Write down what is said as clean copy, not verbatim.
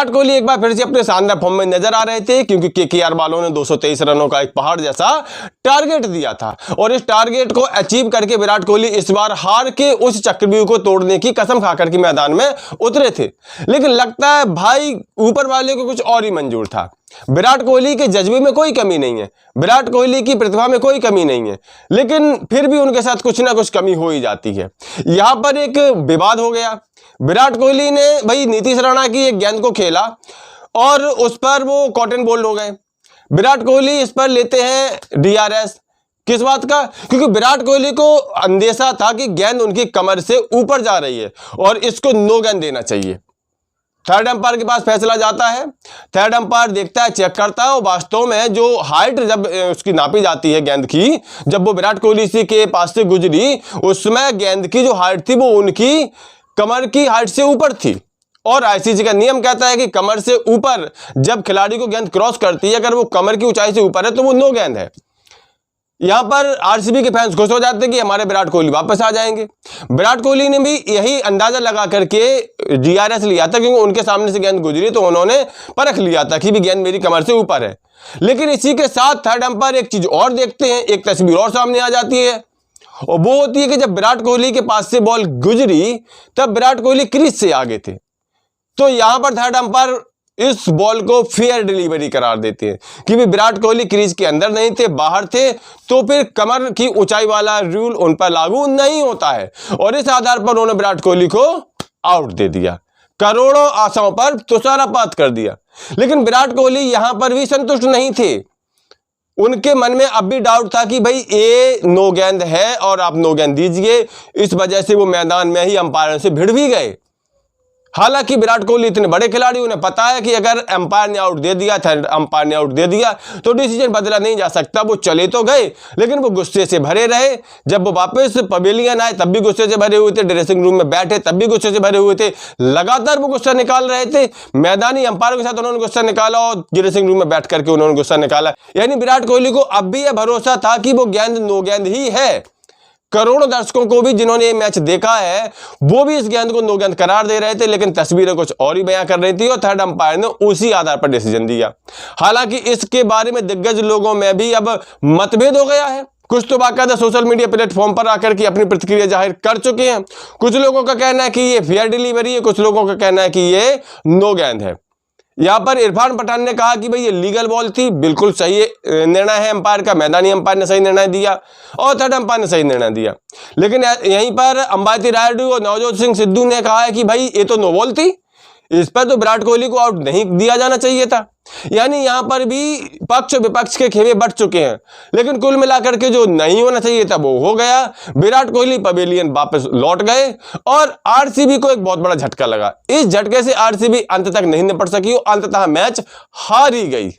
विराट कोहली एक बार फिर से अपने शानदार फॉर्म में नजर आ रहे थे, क्योंकि केकेआर वालों ने 223 रनों का एक पहाड़ जैसा टारगेट दिया था और इस टारगेट को अचीव करके विराट कोहली इस बार हार के उस चक्रव्यूह को तोड़ने की कसम खाकर के मैदान में उतरे थे। लेकिन लगता है भाई ऊपर वाले को कुछ और ही मंजूर था। विराट कोहली के जज्बे में कोई कमी नहीं है, विराट कोहली की प्रतिभा में कोई कमी नहीं है, लेकिन फिर भी उनके साथ कुछ ना कुछ कमी हो ही जाती है। यहां पर एक विवाद हो गया। विराट कोहली ने भाई नीतीश राणा की एक गेंद को खेला और उस पर वो कॉटन बोल्ड हो गए। विराट कोहली इस पर लेते हैं डीआरएस। किस बात का? क्योंकि विराट कोहली को अंदेशा था कि गेंद उनकी कमर से ऊपर जा रही है और इसको नो गेंद देना चाहिए। थर्ड अंपायर के पास फैसला जाता है। थर्ड अंपायर देखता है, चेक करता है और वास्तव में जो हाइट जब उसकी नापी जाती है गेंद की, जब वो विराट कोहली से के पास से गुजरी, उसमें गेंद की जो हाइट थी वो उनकी कमर की हाइट से ऊपर थी। और आईसीसी का नियम कहता है कि कमर से ऊपर जब खिलाड़ी को गेंद क्रॉस करती है, अगर वो कमर की ऊंचाई से ऊपर है तो वो नो गेंद है। यहां पर आरसीबी के फैंस खुश हो जाते हैं कि हमारे विराट कोहली वापस आ जाएंगे। विराट कोहली ने भी यही अंदाजा लगा करके डीआरएस लिया था, क्योंकि उनके सामने से गेंद गुजरी तो उन्होंने परख लिया था कि भी गेंद मेरी कमर से ऊपर है। लेकिन इसी के साथ थर्ड अंपायर एक चीज और देखते हैं, एक तस्वीर और सामने आ जाती है और वो होती है कि जब विराट कोहली के पास से बॉल गुजरी तब विराट कोहली क्रीज से आगे थे, तो यहां पर थर्ड अंपायर इस बॉल को फेयर डिलीवरी करार देते हैं कि भी विराट कोहली क्रीज के अंदर नहीं थे, बाहर थे, तो फिर कमर की ऊंचाई वाला रूल उन पर लागू नहीं होता है और इस आधार पर उन्होंने विराट कोहली को आउट दे दिया। करोड़ों आशाओं पर तुषारपात कर दिया। लेकिन विराट कोहली यहां पर भी संतुष्ट नहीं थे। उनके मन में अब भी डाउट था कि भाई ये नो गेंद है और आप नो गेंद दीजिए। इस वजह से वो मैदान में ही अंपायर से भिड़ भी गए। हालांकि विराट कोहली इतने बड़े खिलाड़ी, उन्हें पता है कि अगर अंपायर ने आउट दे दिया, थर्ड अंपायर ने आउट दे दिया तो डिसीजन बदला नहीं जा सकता। वो चले तो गए लेकिन वो गुस्से से भरे रहे। जब वो वापस पवेलियन आए तब भी गुस्से से भरे हुए थे, ड्रेसिंग रूम में बैठे तब भी गुस्से से भरे हुए थे। लगातार वो गुस्सा निकाल रहे थे। मैदानी अंपायर के साथ उन्होंने गुस्सा निकाला और ड्रेसिंग रूम में बैठ करके उन्होंने गुस्सा निकाला। यानी विराट कोहली को अब भी यह भरोसा था कि वो गेंद नो गेंद ही है। करोड़ों दर्शकों को भी जिन्होंने ये मैच देखा है वो भी इस गेंद को नो गेंद करार दे रहे थे, लेकिन तस्वीरें कुछ और ही बयां कर रही थी और थर्ड अंपायर ने उसी आधार पर डिसीजन दिया। हालांकि इसके बारे में दिग्गज लोगों में भी अब मतभेद हो गया है। कुछ तो बाकायदा सोशल मीडिया प्लेटफॉर्म पर आकर के अपनी प्रतिक्रिया जाहिर कर चुके हैं। कुछ लोगों का कहना है कि ये फेयर डिलीवरी है, कुछ लोगों का कहना है कि ये नो गेंद है। यहां पर इरफान पठान ने कहा कि भाई ये लीगल बॉल थी, बिल्कुल सही निर्णय है अंपायर का। मैदानी अंपायर ने सही निर्णय दिया और थर्ड अंपायर ने सही निर्णय दिया। लेकिन यहीं पर अंबाती रायडू और नवजोत सिंह सिद्धू ने कहा है कि भाई ये तो नो बॉल थी, इस पर तो विराट कोहली को आउट नहीं दिया जाना चाहिए था। यानी यहां पर भी पक्ष विपक्ष के खेमे बढ़ चुके हैं, लेकिन कुल मिलाकर के जो नहीं होना चाहिए था वो हो गया। विराट कोहली पवेलियन वापस लौट गए और आरसीबी को एक बहुत बड़ा झटका लगा। इस झटके से आरसीबी अंत तक नहीं निपट सकी और अंततः मैच हार ही गई।